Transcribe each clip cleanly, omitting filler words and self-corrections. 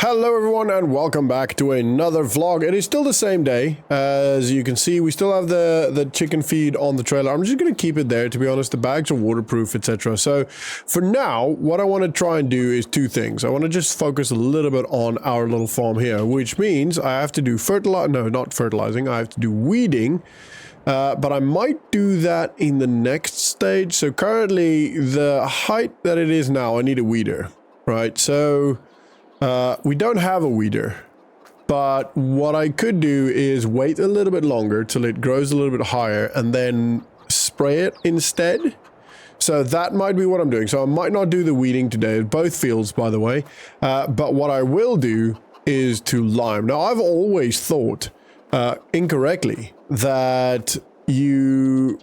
Hello everyone and welcome back to another vlog. It is still the same day. As you can see, we still have the chicken feed on the trailer. I'm just going to keep it there, to be honest. The bags are waterproof, etc. So for now, what I want to try and do is two things. I want to just focus a little bit on our little farm here, which means I have to do not fertilizing. I have to do weeding. But I might do that in the next stage. So currently, the height that it is now, I need a weeder, right? So we don't have a weeder, but what I could do is wait a little bit longer till it grows a little bit higher and then spray it instead. So that might be what I'm doing. So I might not do the weeding today, both fields, by the way. But what I will do is to lime. Now, I've always thought, incorrectly, that you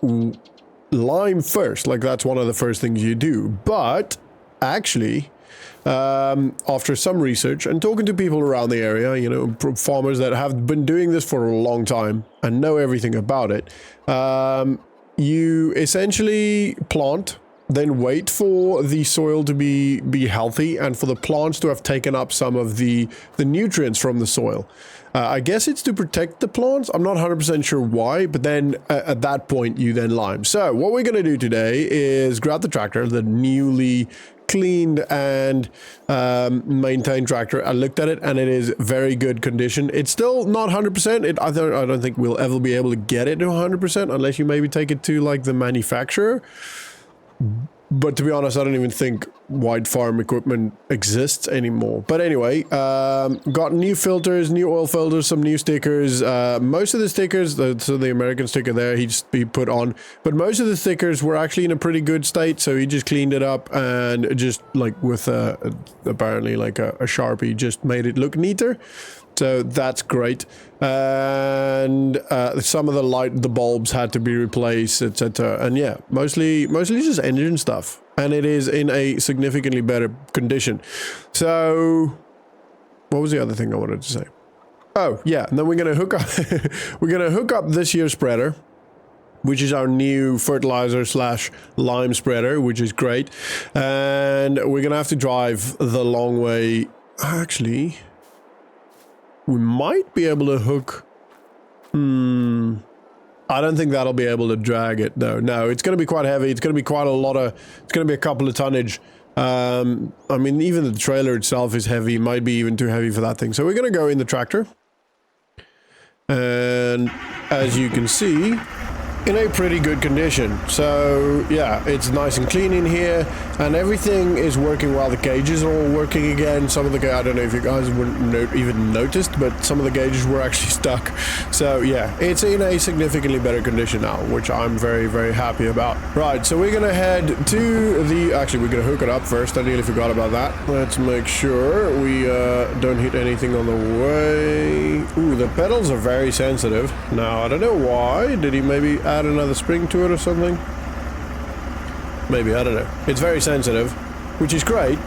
lime first. Like, that's one of the first things you do. But actually, after some research and talking to people around the area, you know, farmers that have been doing this for a long time and know everything about it, you essentially plant, then wait for the soil to be healthy and for the plants to have taken up some of the nutrients from the soil. I guess it's to protect the plants. I'm not 100% sure why, but then at that point you then lime. So what we're going to do today is grab the tractor, the newly cleaned and maintained tractor. I looked at it and it is very good condition. It's still not 100%. I don't think we'll ever be able to get it to 100% unless you maybe take it to like the manufacturer. But to be honest, I don't even think white farm equipment exists anymore. But anyway, got new filters, new oil filters, some new stickers. Most of the stickers, so the American sticker there, he put on. But most of the stickers were actually in a pretty good state. So he just cleaned it up and just like with apparently like a Sharpie just made it look neater. So that's great. And some of the bulbs had to be replaced, etc. And yeah, mostly just engine stuff. And it is in a significantly better condition. So what was the other thing I wanted to say? Oh yeah, and then we're gonna hook up this year's spreader, which is our new fertilizer / lime spreader, which is great. And we're gonna have to drive the long way. Actually, we might be able to hook. I don't think that'll be able to drag it though. No, it's going to be quite heavy. It's going to be quite a lot of. It's going to be a couple of tonnage. I mean, even the trailer itself is heavy. It might be even too heavy for that thing. So we're going to go in the tractor, and as you can see, in a pretty good condition. So yeah, it's nice and clean in here and everything is working well. The gauges are all working again. Some of the I don't know if you guys wouldn't even noticed, but some of the gauges were actually stuck. So yeah, it's in a significantly better condition now, which I'm very, very happy about. Right, so we're gonna head to the, actually we're gonna hook it up first. I nearly forgot about that. Let's make sure we don't hit anything on the way. Ooh, the pedals are very sensitive. Now, I don't know why. Did he maybe add another spring to it or something? Maybe, I don't know. It's very sensitive, which is great.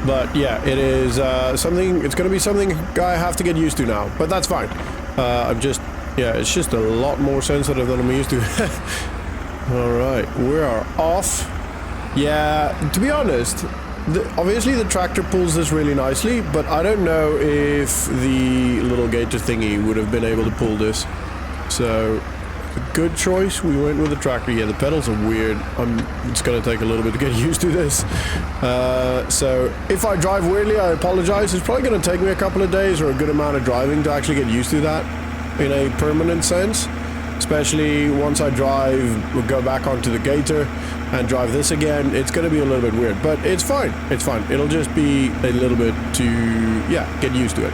But yeah, it is something, it's going to be something I have to get used to now, but that's fine. It's just a lot more sensitive than I'm used to. All right, we are off. Yeah, to be honest, obviously the tractor pulls this really nicely, but I don't know if the little gator thingy would have been able to pull this. So, a good choice. We went with the tractor. Yeah, the pedals are weird. It's going to take a little bit to get used to this. So, if I drive weirdly, I apologize. It's probably going to take me a couple of days or a good amount of driving to actually get used to that in a permanent sense. Especially once I we'll go back onto the gator and drive this again. It's going to be a little bit weird, but it's fine. It's fine. It'll just be a little bit to, get used to it.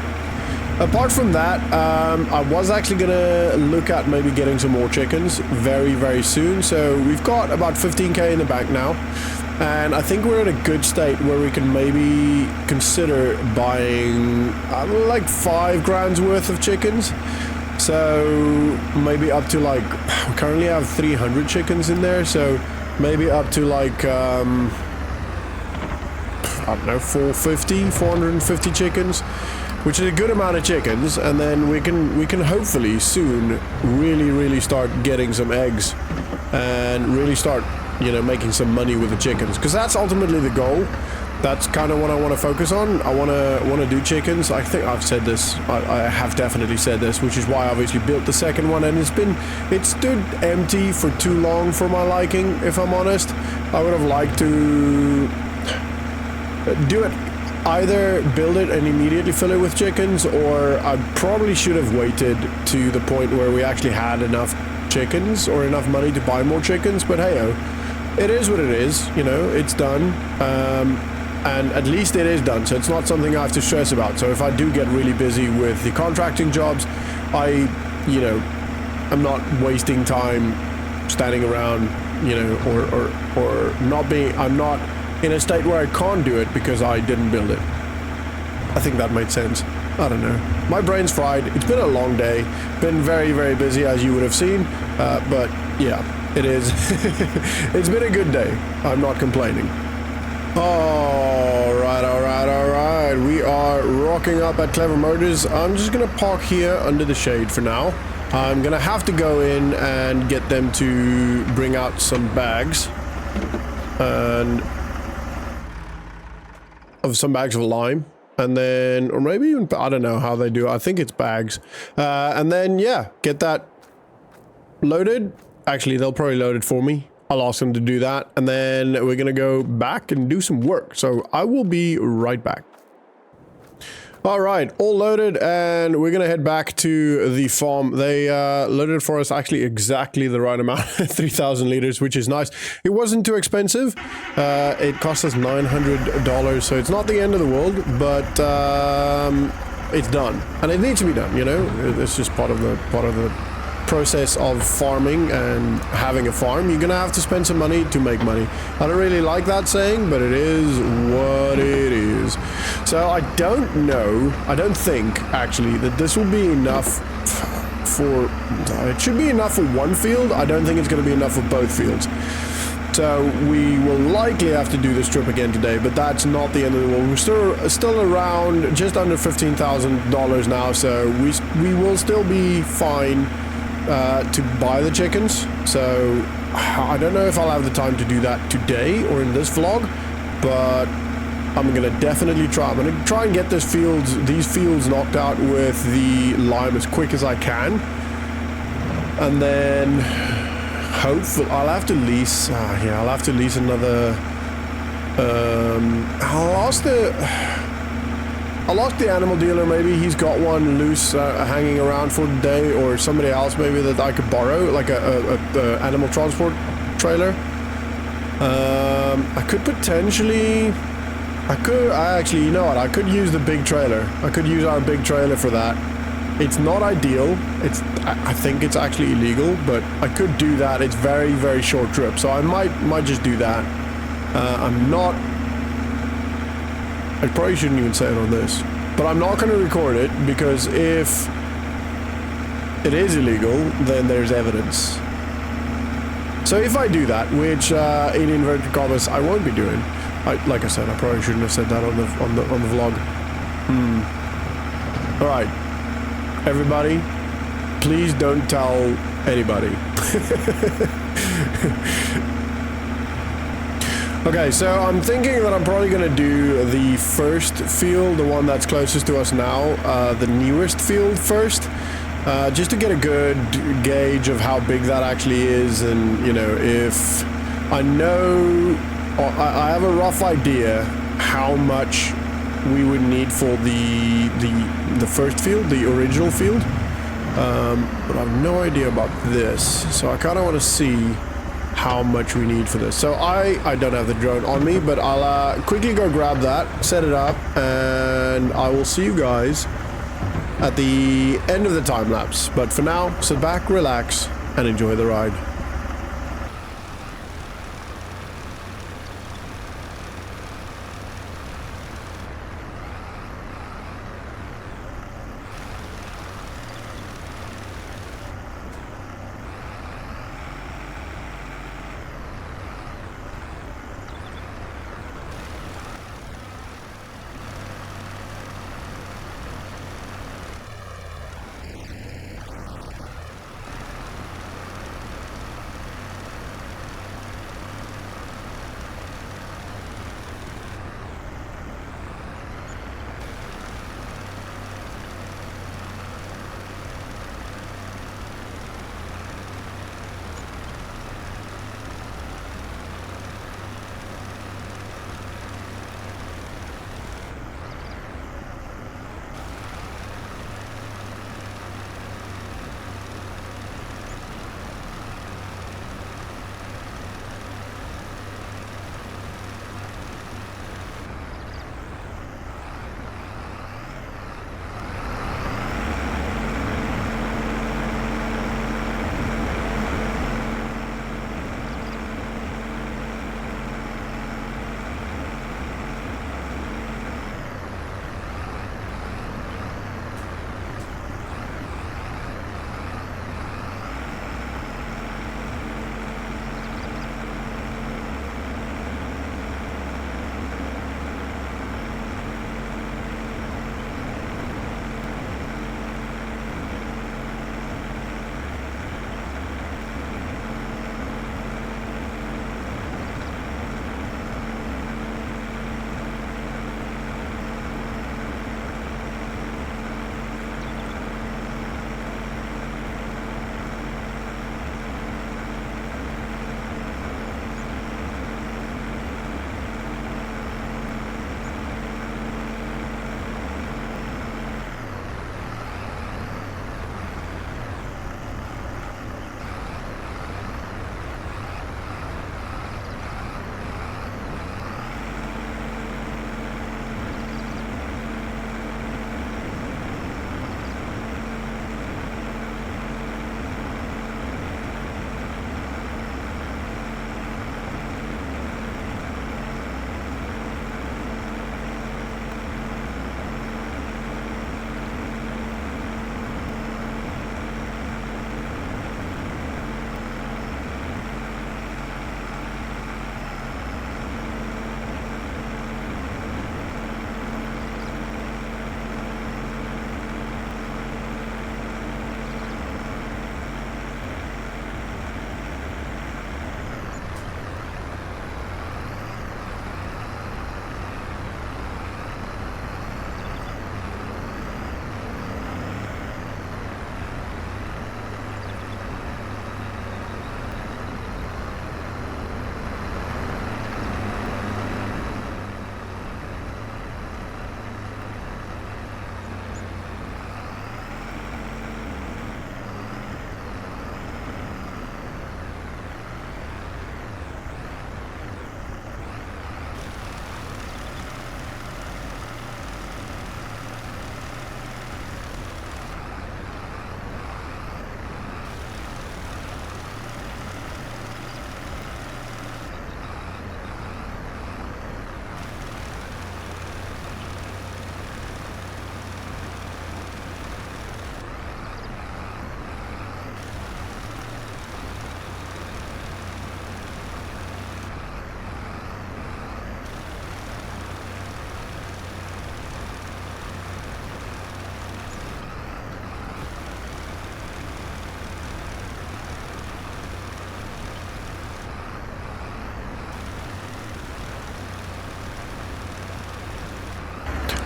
Apart from that, I was actually going to look at maybe getting some more chickens very, very soon. So we've got about 15k in the bank now. And I think we're in a good state where we can maybe consider buying like 5 grand's worth of chickens. So maybe up to like, we currently have 300 chickens in there. So maybe up to like, I don't know, 450 chickens, which is a good amount of chickens. And then we can hopefully soon really start getting some eggs and really start, you know, making some money with the chickens, because that's ultimately the goal. That's kind of what I want to focus on. I want to do chickens. I think I've said this. I have definitely said this, which is why I obviously built the second one, and it stood empty for too long for my liking, if I'm honest. I would have liked to do it, either build it and immediately fill it with chickens, or I probably should have waited to the point where we actually had enough chickens or enough money to buy more chickens. But hey-oh, it is what it is, you know, it's done. And at least it is done, so it's not something I have to stress about. So if I do get really busy with the contracting jobs, I'm not wasting time standing around, you know, or not being, I'm not in a state where I can't do it because I didn't build it. I think that made sense. I don't know. My brain's fried. It's been a long day. Been very, very busy, as you would have seen. But yeah, it is. It's been a good day. I'm not complaining. All right. We are rocking up at Clever Motors. I'm just gonna park here under the shade for now. I'm gonna have to go in and get them to bring out some bags and some bags of lime, and then, or maybe even, I don't know how they do it. I think it's bags, and then yeah, get that loaded. Actually, they'll probably load it for me. I'll ask them to do that, and then we're gonna go back and do some work. So I will be right back. All right, all loaded, and we're gonna head back to the farm. They loaded for us actually exactly the right amount, 3,000 liters, which is nice. It wasn't too expensive. It cost us $900, so it's not the end of the world, but it's done, and it needs to be done. You know, it's just part of the process of farming and having a farm. You're gonna have to spend some money to make money. I don't really like that saying, but it is what it is. So I don't know, I don't think actually that this will be enough for, it should be enough for one field. I don't think it's going to be enough for both fields. So we will likely have to do this trip again today, but that's not the end of the world. We're still around just under $15,000 now, so we will still be fine to buy the chickens. So I don't know if I'll have the time to do that today or in this vlog, but I'm gonna definitely try. I'm gonna try and get these fields knocked out with the lime as quick as I can, and then hopefully I'll have to lease. Yeah, I'll have to lease another. I'll ask the animal dealer, maybe he's got one loose hanging around for the day, or somebody else maybe that I could borrow, like a animal transport trailer. I could potentially, actually, you know what, I could use the big trailer. I could use our big trailer for that. It's not ideal. I think it's actually illegal, but I could do that. It's very, very short trip, so I might just do that. I probably shouldn't even say it on this, but I'm not going to record it, because if it is illegal, then there's evidence. So if I do that, which in inverted commas I won't be doing, like I said, I probably shouldn't have said that on the vlog. All right, everybody, please don't tell anybody. Okay, so I'm thinking that I'm probably going to do the first field, the one that's closest to us now, the newest field first, just to get a good gauge of how big that actually is, and, you know, if I know, I have a rough idea how much we would need for the first field, the original field, but I have no idea about this, so I kind of want to see how much we need for this. So I don't have the drone on me, but I'll quickly go grab that, set it up, and I will see you guys at the end of the time lapse. But for now, sit back, relax, and enjoy the ride.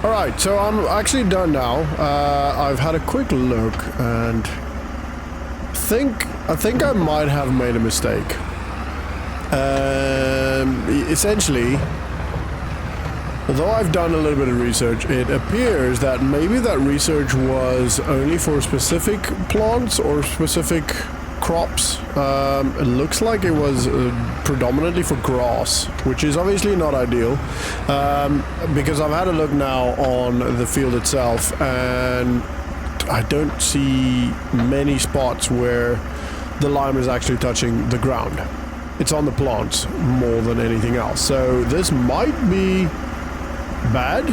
Alright, so I'm actually done now. I've had a quick look and I think I might have made a mistake. Essentially, although I've done a little bit of research, it appears that maybe that research was only for specific plants or specific crops. It looks like it was predominantly for grass, which is obviously not ideal, because I've had a look now on the field itself and I don't see many spots where the lime is actually touching the ground. It's on the plants more than anything else. So this might be bad.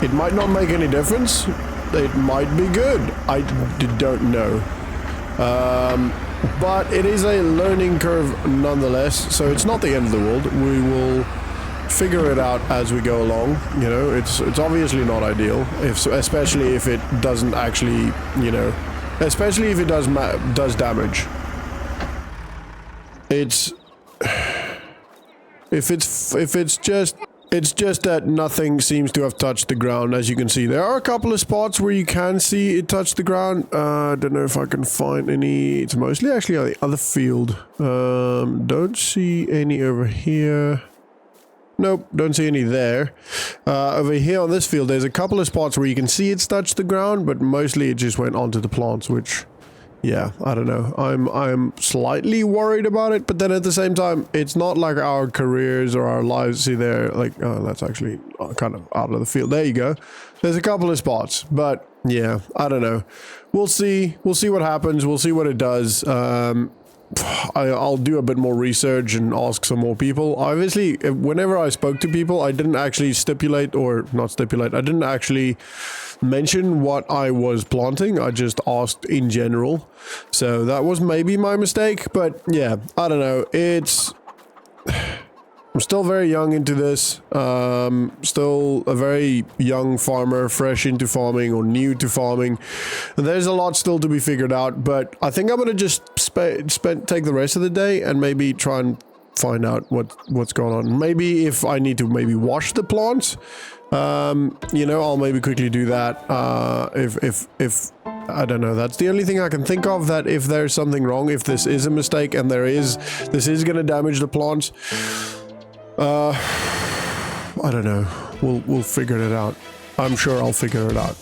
It might not make any difference. It might be good. I don't know. But it is a learning curve nonetheless, so it's not the end of the world. We will figure it out as we go along. You know, it's obviously not ideal, especially if it doesn't actually, you know, especially if it does damage. It's just that nothing seems to have touched the ground. As you can see, there are a couple of spots where you can see it touch the ground. I don't know if I can find any. It's mostly actually on the other field. Don't see any over here. Nope, don't see any there. Over here on this field, there's a couple of spots where you can see it's touched the ground, but mostly it just went onto the plants, which, yeah, I don't know. I'm slightly worried about it, but then at the same time, it's not like our careers or our lives. See there, like, oh, that's actually kind of out of the field. There you go. There's a couple of spots, but yeah, I don't know. We'll see. We'll see what happens. We'll see what it does. I'll do a bit more research and ask some more people. Obviously, whenever I spoke to people, I didn't actually stipulate, or not stipulate, I didn't actually mention what I was planting. I just asked in general. So that was maybe my mistake, but yeah, I don't know. I'm still very young into this. Still a very young farmer, fresh into farming or new to farming. There's a lot still to be figured out, but I think I'm gonna just take the rest of the day and maybe try and find out what's going on. Maybe if I need to maybe wash the plants, you know, I'll maybe quickly do that. If I don't know, that's the only thing I can think of, that if there's something wrong, if this is a mistake and this is gonna damage the plants, I don't know. We'll figure it out. I'm sure I'll figure it out.